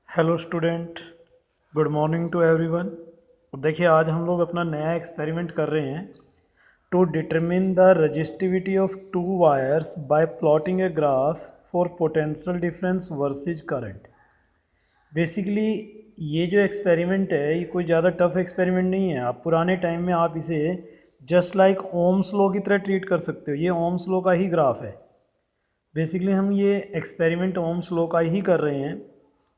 Hello student, good morning to everyone. देखिए, आज हम लोग अपना नया एक्सपेरिमेंट कर रहे हैं to determine the resistivity of two wires by plotting a graph for potential difference versus current. Basically ये जो एक्सपेरिमेंट है ये कोई ज़्यादा टफ एक्सपेरिमेंट नहीं है। आप पुराने टाइम में आप इसे जस्ट लाइक ओम्स लॉ की तरह ट्रीट कर सकते हो। ये ओम्स लॉ का ही ग्राफ है। बेसिकली हम ये एक्सपेरिमेंट ओम्स लॉ का ही कर रहे हैं।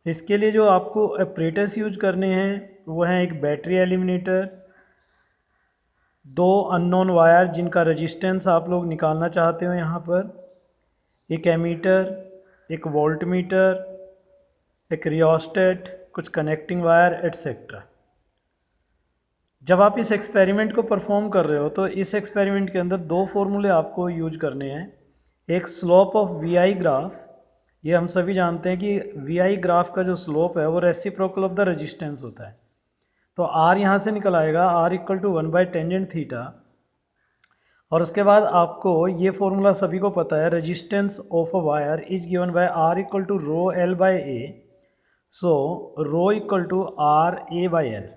इसके लिए जो आपको अपरेटस यूज करने हैं वो हैं एक बैटरी एलिमिनेटर, दो अननोन वायर जिनका रेजिस्टेंस आप लोग निकालना चाहते हो यहाँ पर, एक एमीटर, एक वोल्टमीटर, एक रियोस्टेट, कुछ कनेक्टिंग वायर एट्सेट्रा। जब आप इस एक्सपेरिमेंट को परफॉर्म कर रहे हो तो इस एक्सपेरिमेंट के अंदर दो फॉर्मूले आपको यूज करने हैं। एक slope of V I graph, ये हम सभी जानते हैं कि वी आई ग्राफ का जो स्लोप है वो रेसिप्रोकल ऑफ द रेजिस्टेंस होता है। तो आर यहाँ से निकल आएगा, आर इक्वल टू 1/टेंजेंट थीटा। और उसके बाद आपको ये फॉर्मूला सभी को पता है, resistance of a wire is given by R equal to rho L by A. So rho equal to R A by L.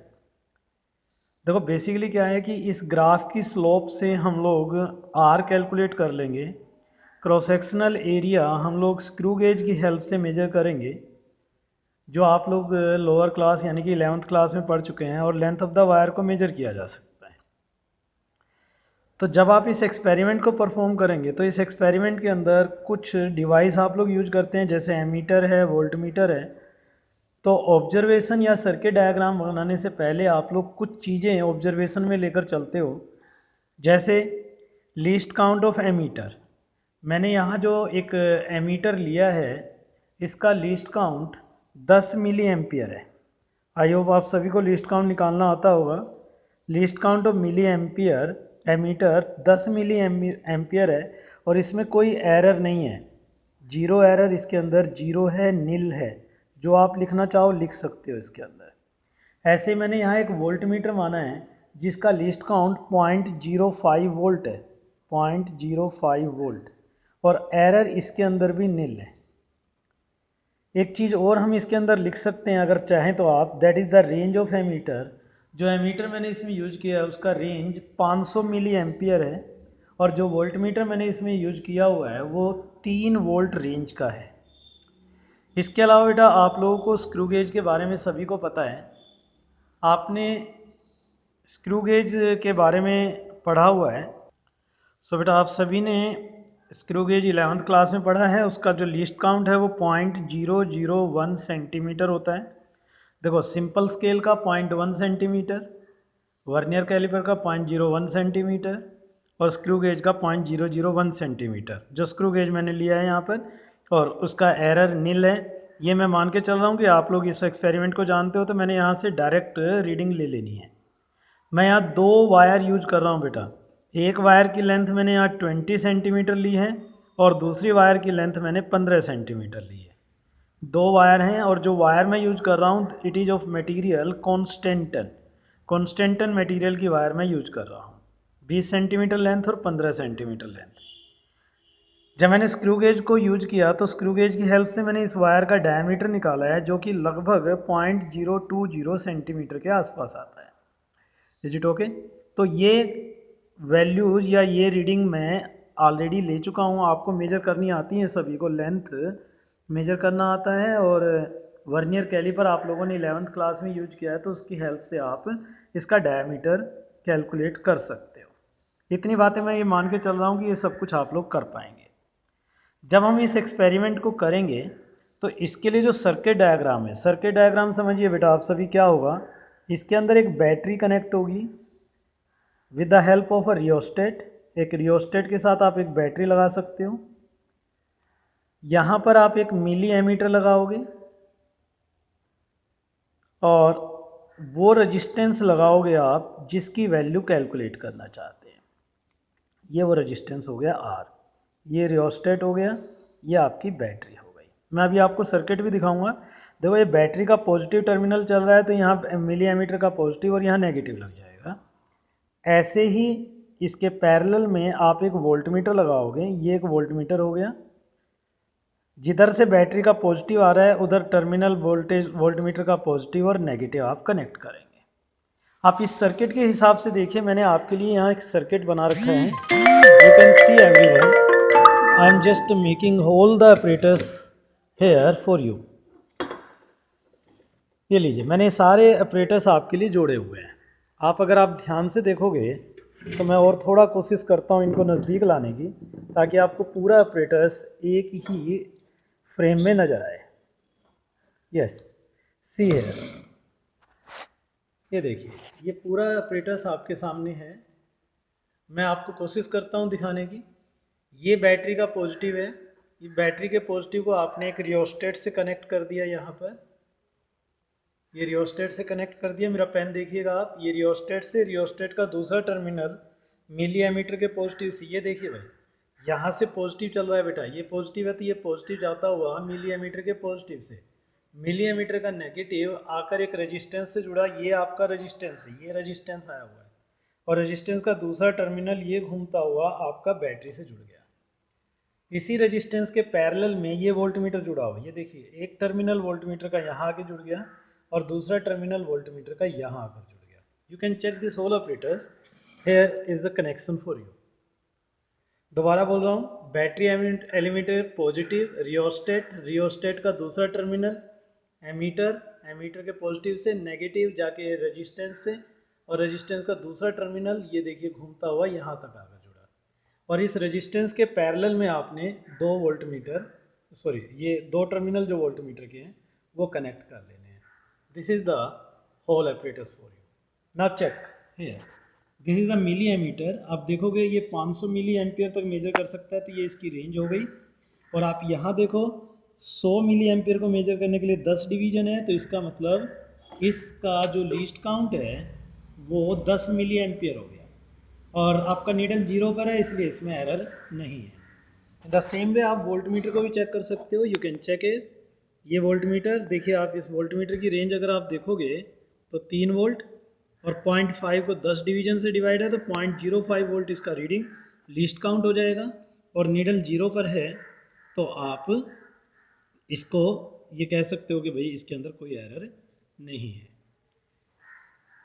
देखो बेसिकली क्या है कि इस ग्राफ की स्लोप से हम लोग आर कैलकुलेट कर लेंगे। क्रॉस सेक्शनल एरिया हम लोग स्क्रू गेज की हेल्प से मेजर करेंगे, जो आप लोग लोअर क्लास यानी कि 11th क्लास में पढ़ चुके हैं, और लेंथ ऑफ द वायर को मेजर किया जा सकता है। तो जब आप इस एक्सपेरिमेंट को परफॉर्म करेंगे तो इस एक्सपेरिमेंट के अंदर कुछ डिवाइस आप लोग यूज करते हैं, जैसे एमीटर है, वोल्टमीटर है। तो ऑब्जर्वेशन या सर्किट डायग्राम बनाने से पहले आप लोग कुछ चीज़ें ऑब्जर्वेशन में लेकर चलते हो, जैसे लीस्ट काउंट ऑफ एमीटर। मैंने यहाँ जो एक एमीटर लिया है इसका लीस्ट काउंट 10 मिली एम्पियर है। आई होप आप सभी को लीस्ट काउंट निकालना आता होगा। Least count of milli ampere ammeter 10 milli ampere है, और इसमें कोई एरर नहीं है, जीरो एरर इसके अंदर, जीरो है, नील है। जो आप लिखना चाहो लिख सकते हो इसके अंदर। ऐसे मैंने यहाँ एक वोल्ट मीटर माना है जिसका लीस्ट काउंट 0.05 वोल्ट है, 0.05 वोल्ट, और एरर इसके अंदर भी नील है। एक चीज़ और हम इसके अंदर लिख सकते हैं अगर चाहें तो आप, that is the range of ammeter. जो एमीटर मैंने इसमें यूज किया है उसका रेंज 500 मिली एम्पियर है, और जो वोल्ट मीटर मैंने इसमें यूज किया हुआ है वो 3 वोल्ट रेंज का है। इसके अलावा बेटा आप लोगों को स्क्रू गेज के बारे में सभी को पता है। आपने स्क्रू गेज के बारे में पढ़ा हुआ है। सो बेटा आप सभी ने स्क्रू गेज 11th क्लास में पढ़ा है। उसका जो लीस्ट काउंट है वो 0.001 सेंटीमीटर होता है। देखो सिंपल स्केल का 0.1 सेंटीमीटर, वर्नियर कैलिपर का 0.01 सेंटीमीटर, और स्क्रू गेज का 0.001 सेंटीमीटर, जो स्क्रू गेज मैंने लिया है यहाँ पर, और उसका एरर नील है। ये मैं मान के चल रहा हूँ कि आप लोग इस एक्सपेरिमेंट को जानते हो, तो मैंने यहाँ से डायरेक्ट रीडिंग ले लेनी है। मैं यहाँ दो वायर यूज कर रहा हूँ बेटा। एक वायर की लेंथ मैंने यहाँ 20 सेंटीमीटर ली है, और दूसरी वायर की लेंथ मैंने 15 सेंटीमीटर ली है। दो वायर हैं, और जो वायर मैं यूज कर रहा हूँ it is of material constantan. Constantan material की वायर मैं यूज कर रहा हूँ, 20 सेंटीमीटर लेंथ और 15 सेंटीमीटर लेंथ। जब मैंने स्क्रू गेज को यूज किया तो स्क्रू गेज की हेल्प से मैंने इस वायर का डायमीटर निकाला है, जो कि लगभग 0.020 सेंटीमीटर के आसपास आता है। Is it okay? तो ये वैल्यूज़ या ये रीडिंग मैं ऑलरेडी ले चुका हूँ। आपको मेजर करनी आती है सभी को, लेंथ मेजर करना आता है, और वर्नियर कैलिपर आप लोगों ने 11th क्लास में यूज किया है, तो उसकी हेल्प से आप इसका डायमीटर कैलकुलेट कर सकते हो। इतनी बातें मैं ये मान के चल रहा हूँ कि ये सब कुछ आप लोग कर पाएंगे। जब हम इस एक्सपेरिमेंट को करेंगे तो इसके लिए जो सर्किट डायग्राम है, सर्किट डायग्राम समझिए बेटा आप सभी। क्या होगा, इसके अंदर एक बैटरी कनेक्ट होगी with the help of a rheostat. एक रियोस्टेट के साथ आप एक बैटरी लगा सकते हो। यहाँ पर आप एक मिली एमीटर लगाओगे, और वो रजिस्टेंस लगाओगे आप जिसकी वैल्यू कैलकुलेट करना चाहते हैं। ये वो रजिस्टेंस हो गया आर, ये रियोस्टेट हो गया, ये आपकी बैटरी हो गई। मैं अभी आपको सर्किट भी दिखाऊंगा। देखो ये बैटरी का पॉजिटिव टर्मिनल चल रहा है, तो यहाँ मिली एमीटर का पॉजिटिव और यहाँ नेगेटिव लग जाएगा। ऐसे ही इसके पैरेलल में आप एक वोल्टमीटर लगाओगे, ये एक वोल्टमीटर हो गया, जिधर से बैटरी का पॉजिटिव आ रहा है उधर टर्मिनल वोल्टमीटर का पॉजिटिव और नेगेटिव आप कनेक्ट करेंगे। आप इस सर्किट के हिसाब से देखिए, मैंने आपके लिए यहाँ एक सर्किट बना रखा है। You can see everyone, I am just making all the operators here for you. ये लीजिए, मैंने सारे ऑपरेटर्स आपके लिए जोड़े हुए हैं। अगर आप ध्यान से देखोगे तो मैं और थोड़ा कोशिश करता हूँ इनको नज़दीक लाने की, ताकि आपको पूरा ऑपरेटर्स एक ही फ्रेम में नज़र आए। यस, सी है, ये देखिए, ये पूरा ऑपरेटर्स आपके सामने है। मैं आपको कोशिश करता हूँ दिखाने की। ये बैटरी का पॉजिटिव है। ये बैटरी के पॉजिटिव को आपने एक रियोस्टेट से कनेक्ट कर दिया। यहाँ पर ये रियोस्टेट से कनेक्ट कर दिया। मेरा पेन देखिएगा आप, ये रियोस्टेट से, रियोस्टेट का दूसरा टर्मिनल मिली एमीटर के पॉजिटिव से, ये देखिए भाई, यहाँ से पॉजिटिव चल रहा है बेटा, ये पॉजिटिव है तो ये पॉजिटिव जाता हुआ मिली एमीटर के पॉजिटिव से, मिली एमीटर का नेगेटिव आकर एक रेजिस्टेंस से जुड़ा, ये आपका रेजिस्टेंस है, ये रेजिस्टेंस आया हुआ है, और रेजिस्टेंस का दूसरा टर्मिनल ये घूमता हुआ आपका बैटरी से जुड़ गया। इसी रेजिस्टेंस के पैरेलल में ये वोल्टमीटर जुड़ा हुआ है। ये देखिए, एक टर्मिनल वोल्टमीटर का यहाँ आके जुड़ गया और दूसरा टर्मिनल वोल्टमीटर का यहाँ आकर जुड़ गया। You can check this whole operators, here is the connection for you. दोबारा बोल रहा हूँ, battery eliminator positive, rheostat, rheostat का दूसरा टर्मिनल एमीटर, एमीटर के पॉजिटिव से नेगेटिव जाके रेजिस्टेंस से, और रेजिस्टेंस का दूसरा टर्मिनल ये देखिए घूमता हुआ यहाँ तक आकर जुड़ा। और इस रेजिस्टेंस के पैरेलल में आपने दो वोल्टमीटर, सॉरी, ये दो टर्मिनल जो वोल्टमीटर के हैं वो कनेक्ट कर लेने हैं। This is the whole operators for you. Now check here, this is the milli ammeter. आप देखोगे ये 500 मिली एम्पियर तक मेजर कर सकता है, तो ये इसकी रेंज हो गई। और आप यहाँ देखो, 100 मिली एम्पियर को मेजर करने के लिए 10 डिवीजन है, तो इसका मतलब इसका जो लीस्ट काउंट है वो 10 मिली एम्पियर हो गया। और आपका नीडल 0 पर है, इसलिए इसमें एरर नहीं है। द सेम वे आप वोल्टमीटर को भी चेक कर सकते हो। You can check it. ये वोल्टमीटर देखिए, आप इस वोल्टमीटर की रेंज अगर आप देखोगे तो 3 वोल्ट, और 0.5 को 10 डिवीजन से डिवाइड है तो 0.05 वोल्ट इसका रीडिंग लीस्ट काउंट हो जाएगा। और नीडल 0 पर है तो आप इसको ये कह सकते हो कि भाई इसके अंदर कोई एरर नहीं है।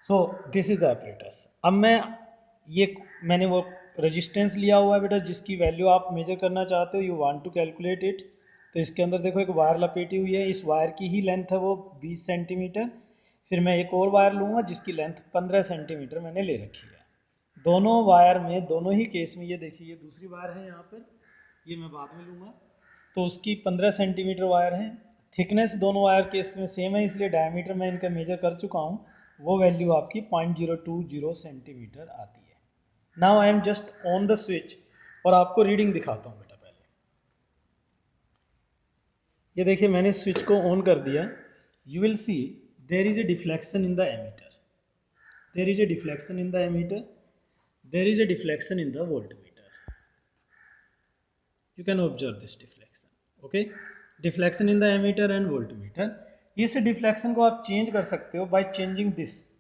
So this is the operators. अब मैंने वो रेजिस्टेंस लिया हुआ है बेटा, जिसकी वैल्यू आप मेजर करना चाहते हो, you want to calculate it. तो इसके अंदर देखो एक वायर लपेटी हुई है, इस वायर की ही लेंथ है वो 20 सेंटीमीटर। फिर मैं एक और वायर लूँगा जिसकी लेंथ 15 सेंटीमीटर मैंने ले रखी है। दोनों वायर में, दोनों ही केस में, ये देखिए, ये दूसरी वायर है यहाँ पर, ये मैं बाद में लूँगा, तो उसकी 15 सेंटीमीटर वायर है। थिकनेस दोनों वायर केस में सेम है, इसलिए डायमीटर मैं इनका मेजर कर चुका हूँ, वो वैल्यू आपकी 0.020 सेंटीमीटर आती है। Now I am just on the switch, और आपको रीडिंग दिखाता हूँ बेटा। पहले ये देखिए, मैंने स्विच को ऑन कर दिया। You will see there is a deflection in the ammeter, there is a deflection in the ammeter, there is a deflection in the voltmeter. You can observe this deflection, okay, deflection in the ammeter and voltmeter. इस deflection को आप change कर सकते हो by changing this.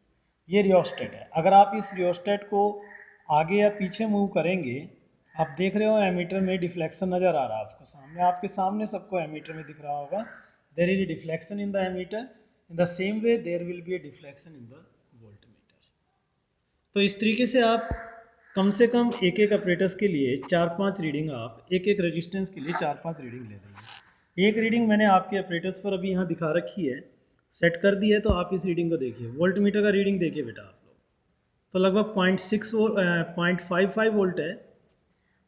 ये rheostat है, अगर आप इस रियोस्टेट को आगे या पीछे मूव करेंगे, आप देख रहे हो एमीटर में डिफ्लेक्शन नज़र आ रहा है आपके सामने सबको एमीटर में दिख रहा होगा। There is a deflection in the ammeter, in the same way there will be a deflection in the voltmeter. तो इस तरीके से आप कम से कम एक एक ऑपरेटर्स के लिए 4-5 रीडिंग, आप एक एक रेजिस्टेंस के लिए 4-5 रीडिंग ले रही हैं। एक रीडिंग मैंने आपके ऑपरेटर्स पर अभी यहाँ दिखा रखी है, सेट कर दी है, तो आप इस रीडिंग को देखिए। वोल्टमीटर का रीडिंग देखिए बेटा आप लोग, तो लगभग 0.55 वोल्ट है।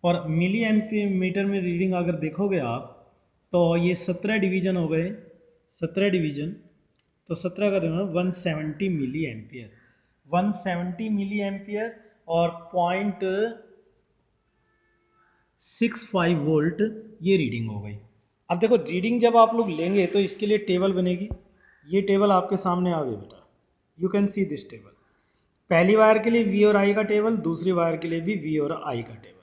और मिली एम्पीमीटर में रीडिंग अगर देखोगे आप, तो ये 17 डिवीजन हो गए, 17 डिवीजन, तो 17 का देखो 170 मिली एम्पियर, 170 मिली एम्पियर और 0.65 वोल्ट ये रीडिंग हो गई। अब देखो, रीडिंग जब आप लोग लेंगे तो इसके लिए टेबल बनेगी। ये टेबल आपके सामने आ गई बेटा, you can see this table. पहली वायर के लिए वी और आई का टेबल, दूसरी वायर के लिए भी वी और आई का टेबल।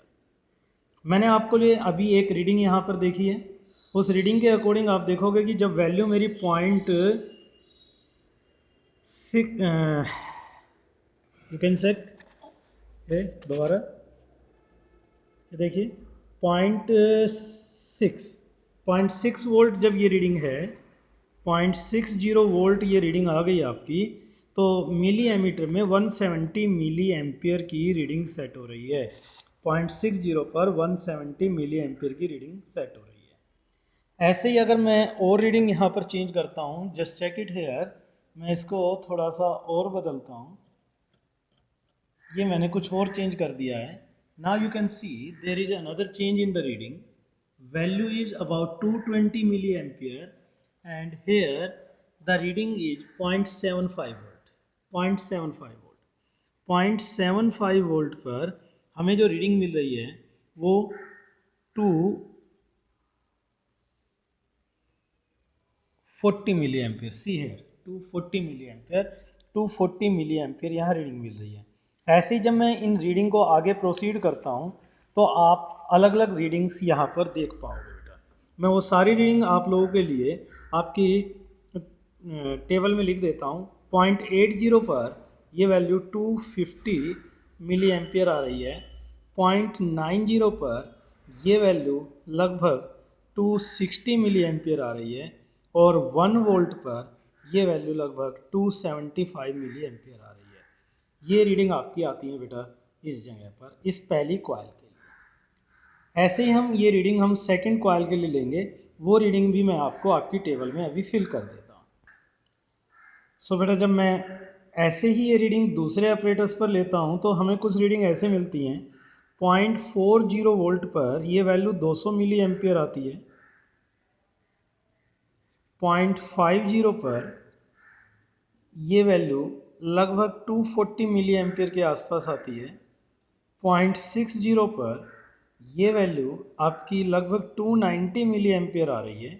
मैंने आपको लिए अभी एक रीडिंग यहाँ पर देखी है, उस रीडिंग के अकॉर्डिंग आप देखोगे कि जब वैल्यू मेरी 0.6, यू कैन चेक, दोबारा देखिए, 0.6 0.6 वोल्ट जब ये रीडिंग है, 0.60 वोल्ट ये रीडिंग आ गई आपकी, तो मिली एमीटर में 170 मिली एम्पियर की रीडिंग सेट हो रही है। 0.60 पर 170 मिली एम्पियर की रीडिंग सेट हो रही है। ऐसे ही अगर मैं और रीडिंग यहाँ पर चेंज करता हूँ, जस्ट चेक इट हेयर, मैं इसको थोड़ा सा और बदलता हूँ, ये मैंने कुछ और चेंज कर दिया है। Now you can see there is another change in the reading, value is about 220 milliampere and here the reading is 0.75 volt, 0.75 volt, 0.75 volt पर हमें जो रीडिंग मिल रही है वो 240 मिली एम्पियर, सी है 240 मिली एम्पियर, 240 मिली एम्पियर यहाँ रीडिंग मिल रही है। ऐसे ही जब मैं इन रीडिंग को आगे प्रोसीड करता हूँ तो आप अलग अलग रीडिंग्स यहाँ पर देख पाओगे बेटा। मैं वो सारी रीडिंग आप लोगों के लिए आपकी टेबल में लिख देता हूँ। 0.80 पर ये वैल्यू 250 मिली एम्पियर आ रही है। 0.90 पर ये वैल्यू लगभग 260 मिली एम्पियर आ रही है और 1 वोल्ट पर ये वैल्यू लगभग 275 मिली एम्पियर आ रही है। ये रीडिंग आपकी आती है बेटा इस जगह पर, इस पहली कॉइल के लिए। ऐसे ही हम ये रीडिंग हम सेकंड कॉइल के लिए लेंगे, वो रीडिंग भी मैं आपको आपकी टेबल में अभी फिल कर देता हूँ। सो बेटा जब मैं ऐसे ही ये रीडिंग दूसरे ऑपरेटर्स पर लेता हूँ तो हमें कुछ रीडिंग ऐसे मिलती हैं। 0.40 वोल्ट पर ये वैल्यू 200 मिली एम्पियर आती है। 0.50 पर ये वैल्यू लगभग 240 मिली एम्पियर के आसपास आती है। 0.60 पर ये वैल्यू आपकी लगभग 290 मिली एम्पियर आ रही है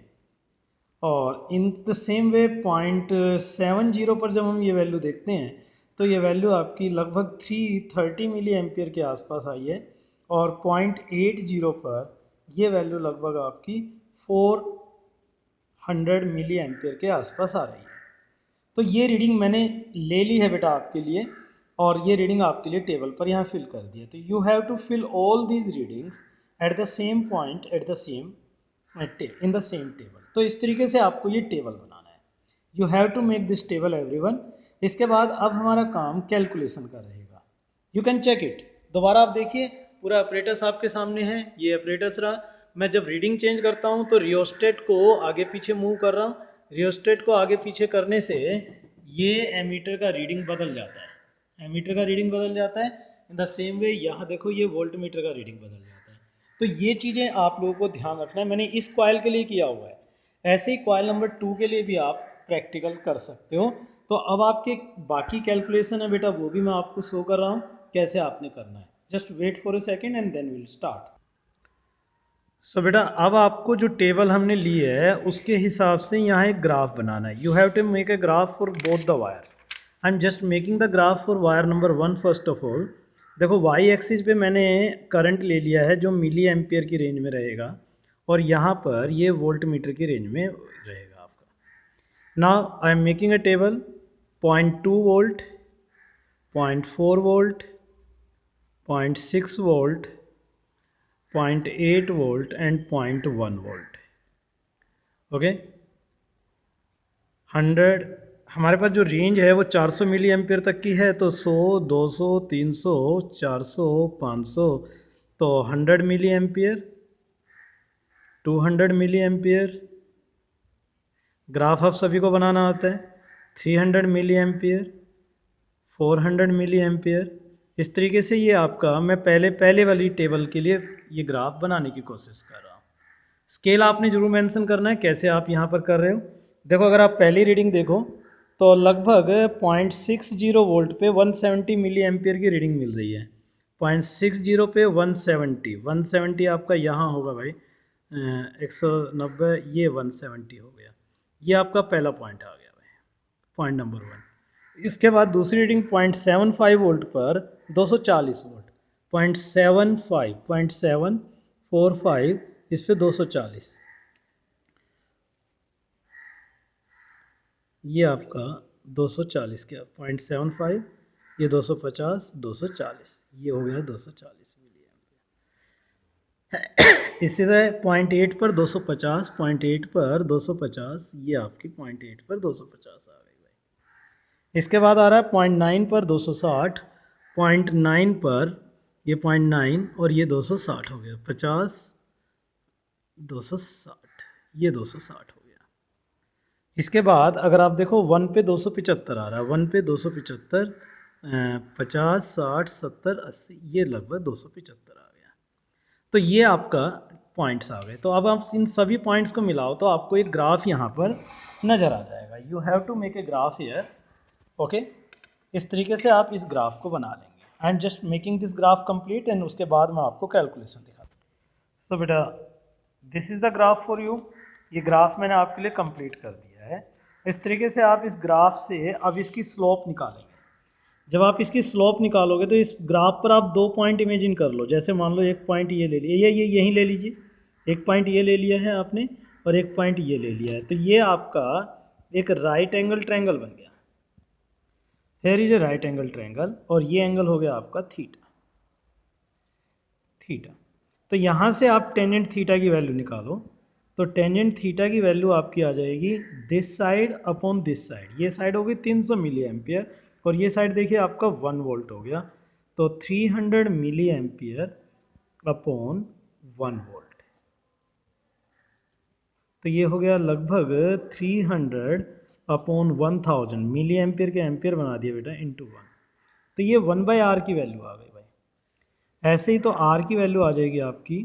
और इन द सेम वे 0.70 पर जब हम ये वैल्यू देखते हैं तो ये वैल्यू आपकी लगभग 330 मिली एम्पियर के आसपास आई है और 0.80 पर ये वैल्यू लगभग आपकी 400 मिली एम्पियर के आसपास आ रही है। तो ये रीडिंग मैंने ले ली है बेटा आपके लिए और ये रीडिंग आपके लिए टेबल पर यहाँ फिल कर दी है। तो you have to fill all these readings at the same point at the same in the same table. तो इस तरीके से आपको ये टेबल बनाना है। You have to make this table everyone. इसके बाद अब हमारा काम कैलकुलेशन का रहेगा। You can check it. दोबारा आप देखिए, पूरा ऑपरेटर्स आपके सामने है, ये ऑपरेटर्स रहा। मैं जब रीडिंग चेंज करता हूँ तो रियोस्टेट को आगे पीछे मूव कर रहा हूँ। रियोस्टेट को आगे पीछे करने से ये एमीटर का रीडिंग बदल जाता है, एमीटर का रीडिंग बदल जाता है। इन द सेम वे यहाँ देखो ये वोल्ट मीटर का रीडिंग बदल जाता है। तो ये चीज़ें आप लोगों को ध्यान रखना है, मैंने इस कॉइल के लिए किया हुआ है। ऐसे ही कॉइल नंबर 2 के लिए भी आप प्रैक्टिकल कर सकते हो। तो अब आपके बाकी कैलकुलेशन है बेटा वो भी मैं आपको शो कर रहा हूँ कैसे आपने करना है। Just wait for a second and then will start. So बेटा अब आपको जो टेबल हमने ली है उसके हिसाब से यहाँ एक ग्राफ बनाना है। You have to make a graph for both the wire. I am just making the graph for wire number 1 first of all. देखो वाई एक्सिस पे मैंने करंट ले लिया है जो मिली एम्पियर की रेंज में रहेगा और यहाँ पर ये वोल्ट मीटर की रेंज में रहेगा आपका। Now I am making a table 0.2 volt, 0.4 volt, 0.6 volt, 0.8 volt and 0.1 volt. Okay 100 हमारे पास जो रेंज है वो 400 मिली एम्पियर तक की है। तो 100, 200, 300, 400, 500, तो 100 milli ampere, 200 milli ampere. Graph आप सभी को बनाना आता है। 300 मिली एम्पियर, 400 मिली एम्पियर। इस तरीके से ये आपका मैं पहले वाली टेबल के लिए ये ग्राफ बनाने की कोशिश कर रहा हूँ। स्केल आपने जरूर मेंशन करना है कैसे आप यहाँ पर कर रहे हो। देखो अगर आप पहली रीडिंग देखो तो लगभग 0.60 वोल्ट पे 170 मिली एम्पियर की रीडिंग मिल रही है। 0.60 पे 170 आपका यहाँ होगा भाई 190, ये 170 हो गया। ये आपका पहला पॉइंट आ गया भाई, पॉइंट नंबर 1। इसके बाद दूसरी रीडिंग 0.75 वोल्ट पर 240 वोल्ट, 0.745 इस पे 240, ये आपका 240 क्या 0.75, ये 250, 240, ये हो गया 240 मिली एम्पियर। इसी तरह 0.8 पर 250, 0.8 पर 250, ये आपकी 0.8 पर 250 आ गई भाई। इसके बाद आ रहा है 0.9 पर 260, 0.9 पर ये 0.9 और ये 260 हो गया, 50 260, ये 260 हो गया। इसके बाद अगर आप देखो 1 पे 275 आ रहा है, 1 पे 275, 50 60 70 80, ये लगभग 275 आ गया। तो ये आपका पॉइंट्स आ गए। तो अब आप इन सभी पॉइंट्स को मिलाओ तो आपको एक ग्राफ यहाँ पर नज़र आ जाएगा। You have to make a graph here, okay. इस तरीके से आप इस ग्राफ को बना लेंगे। I am just making this graph complete and उसके बाद मैं आपको कैलकुलेशन दिखाता हूँ। सो बेटा this is the graph for you. ये ग्राफ मैंने आपके लिए कंप्लीट कर दिया है। इस तरीके से आप इस ग्राफ से अब इसकी स्लोप निकालेंगे। जब आप इसकी स्लोप निकालोगे तो इस ग्राफ पर आप 2 पॉइंट इमेजिन कर लो। जैसे मान लो एक पॉइंट ये ले लिया, ये यहीं ले लीजिए, एक पॉइंट ये ले लिया है आपने और एक पॉइंट ये ले लिया है। तो ये आपका एक राइट एंगल ट्रायंगल बन गया। Here is a right angle triangle और ये एंगल हो गया आपका थीटा। थीटा, तो यहाँ से आप टेंजेंट थीटा की वैल्यू निकालो। तो टेंजेंट थीटा की वैल्यू आपकी आ जाएगी this side upon this side. ये साइड होगी 300 मिली एम्पियर और ये साइड देखिए आपका 1 वोल्ट हो गया। तो 300 मिली एम्पियर अपॉन 1 वोल्ट। तो ये हो गया लगभग 300 अपॉन 1000 मिली एम्पियर के एम्पियर बना दिया बेटा इंटू 1। तो ये 1/r की वैल्यू आ गई भाई। ऐसे ही तो r की वैल्यू आ जाएगी आपकी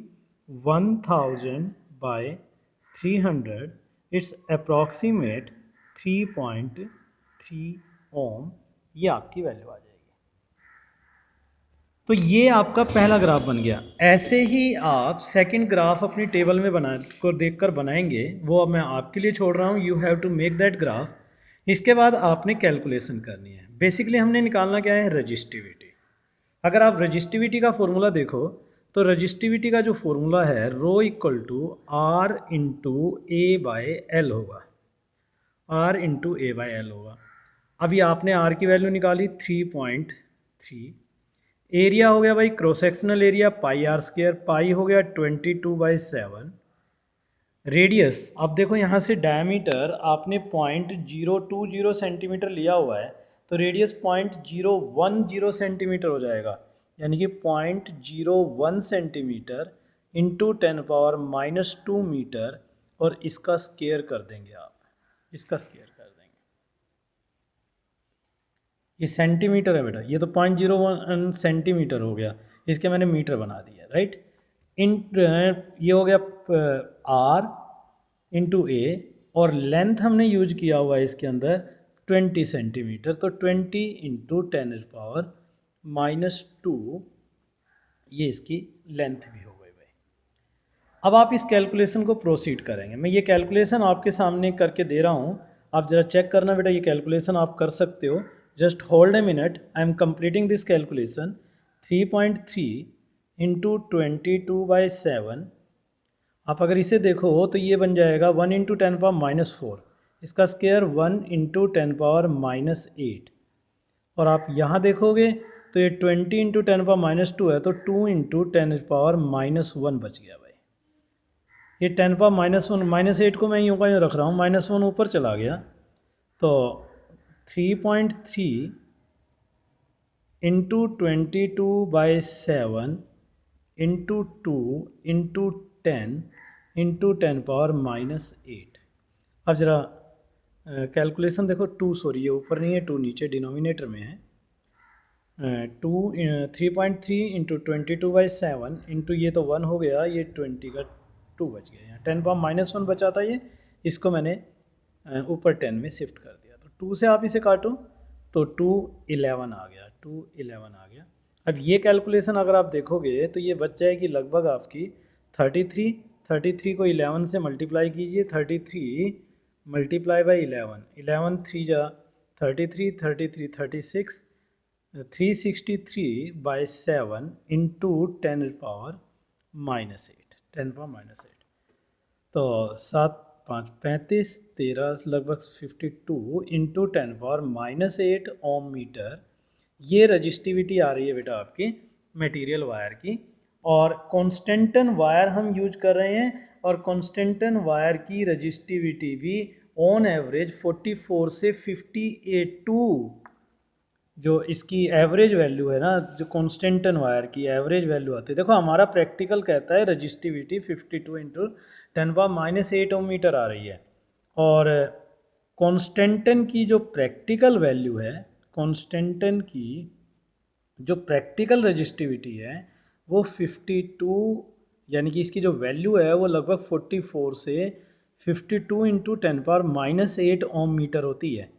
1000/300, इट्स अप्रॉक्सीमेट 3.3 ओम। ये आपकी वैल्यू आ जाएगी। तो ये आपका पहला ग्राफ बन गया। ऐसे ही आप सेकंड ग्राफ अपनी टेबल में बना को देखकर बनाएंगे, वो अब मैं आपके लिए छोड़ रहा हूँ। You have to make that graph. इसके बाद आपने कैलकुलेशन करनी है। बेसिकली हमने निकालना क्या है, रजिस्टिविटी। अगर आप रजिस्टिविटी का फॉर्मूला देखो तो रजिस्टिविटी का जो फॉर्मूला है rho equal to R into A by L होगा, R into A by L होगा। अभी आपने आर की वैल्यू निकाली 3.3। एरिया हो गया भाई cross sectional area pi r square, pi हो गया 22/7। रेडियस अब देखो यहाँ से डायमीटर आपने 0.020 सेंटीमीटर लिया हुआ है, तो रेडियस 0.010 सेंटीमीटर हो जाएगा, यानी कि 0.01 सेंटीमीटर इंटू 10⁻⁻2 मीटर। और इसका स्क्वायर कर देंगे आप, इसका स्क्वायर कर देंगे। ये सेंटीमीटर है बेटा, ये तो 0.01 सेंटीमीटर हो गया, इसके मैंने मीटर बना दिया, राइट। इन ये हो गया आर इंटू ए और लेंथ हमने यूज किया हुआ है इसके अंदर 20 सेंटीमीटर, तो 20 इंटू 10⁻⁻2 ये इसकी लेंथ भी हो गई भाई। अब आप इस कैलकुलेशन को प्रोसीड करेंगे। मैं ये कैलकुलेशन आपके सामने करके दे रहा हूँ, आप ज़रा चेक करना बेटा, ये कैलकुलेशन आप कर सकते हो। Just hold a minute, I am completing this calculation. 3.3 into 22/7, आप अगर इसे देखो तो ये बन जाएगा 1 इंटू 10⁻⁻4, इसका स्क्वायर 1 इंटू 10⁻⁻8। और आप यहाँ देखोगे तो ये 20 इंटू 10⁻⁻2 है, तो 2 इंटू 10⁻⁻1 बच गया भाई। ये 10⁻⁻1 -8 को मैं यूँ का यूँ रख रहा हूँ, -1 ऊपर चला गया। तो 3.3 इंटू 22/7 इंटू 2 इंटू 10 इंटू 10⁻�8। अब ज़रा कैलकुलेशन देखो, 2 सॉरी ये ऊपर नहीं है, 2 नीचे डिनोमिनेटर में है। 3.3 इंटू 22/7 इंटू ये तो 1 हो गया, ये 20 का 2 बच गया, यहाँ 10⁻⁻1 बचा था ये, इसको मैंने ऊपर 10 में शिफ्ट कर दिया। तो 2 से आप इसे काटो तो 211 आ गया, 211 आ गया। अब ये कैलकुलेशन अगर आप देखोगे तो ये बच जाएगी लगभग आपकी 33 को 11 से मल्टीप्लाई कीजिए, 33 मल्टीप्लाई बाई 11 3 जा 33 36 363/7 इंटू 10⁻⁻8। तो 7 5 35 13 लगभग 52 इंटू 10⁻⁻8 ओम मीटर। ये रजिस्टिविटी आ रही है बेटा आपकी मटेरियल वायर की। और कॉन्स्टेंटन वायर हम यूज कर रहे हैं, और कॉन्स्टेंटन वायर की रजिस्टिविटी भी ऑन एवरेज 44 से 58 जो इसकी एवरेज वैल्यू है ना, जो कॉन्स्टेंटन वायर की एवरेज वैल्यू आती है। देखो हमारा प्रैक्टिकल कहता है रजिस्टिविटी 52 इंटू 10⁻⁸ ओम मीटर आ रही है, और कॉन्स्टेंटन की जो प्रैक्टिकल वैल्यू है, कॉन्स्टेंटन की जो प्रैक्टिकल रजिस्टिविटी है वो 52, यानी कि इसकी जो वैल्यू है वो लगभग 44 से 52 इंटू 10⁻⁸ ओम मीटर होती है।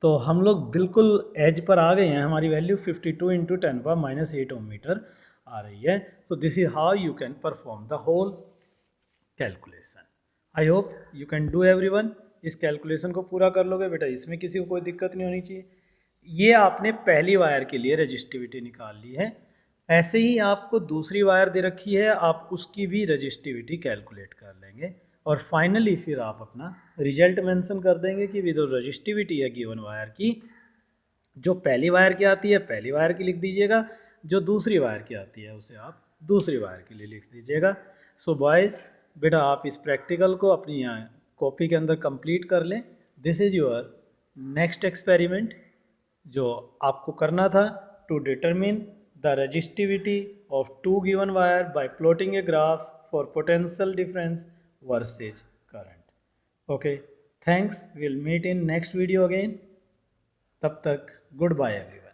तो हम लोग बिल्कुल एज पर आ गए हैं, हमारी वैल्यू 52 इंटू 10⁻⁸ ओम मीटर आ रही है। So this is how you can perform the whole calculation. I hope you can do everyone. इस कैलकुलेशन को पूरा कर लोगे बेटा, इसमें किसी को कोई दिक्कत नहीं होनी चाहिए। ये आपने पहली वायर के लिए रजिस्टिविटी निकाल ली है। ऐसे ही आपको दूसरी वायर दे रखी है, आप उसकी भी रजिस्टिविटी कैलकुलेट कर लेंगे, और फाइनली फिर आप अपना रिजल्ट मेंशन कर देंगे कि विद रजिस्टिविटी है गिवन वायर की, जो पहली वायर की आती है पहली वायर की लिख दीजिएगा, जो दूसरी वायर की आती है उसे आप दूसरी वायर के लिए लिख दीजिएगा। सो बॉयज़ बेटा आप इस प्रैक्टिकल को अपनी कॉपी के अंदर कंप्लीट कर लें। This is your next experiment जो आपको करना था, to determine the resistivity of two given wire by plotting a graph for potential difference versus current. Okay, thanks, will meet in next video again. तब तक good bye everyone.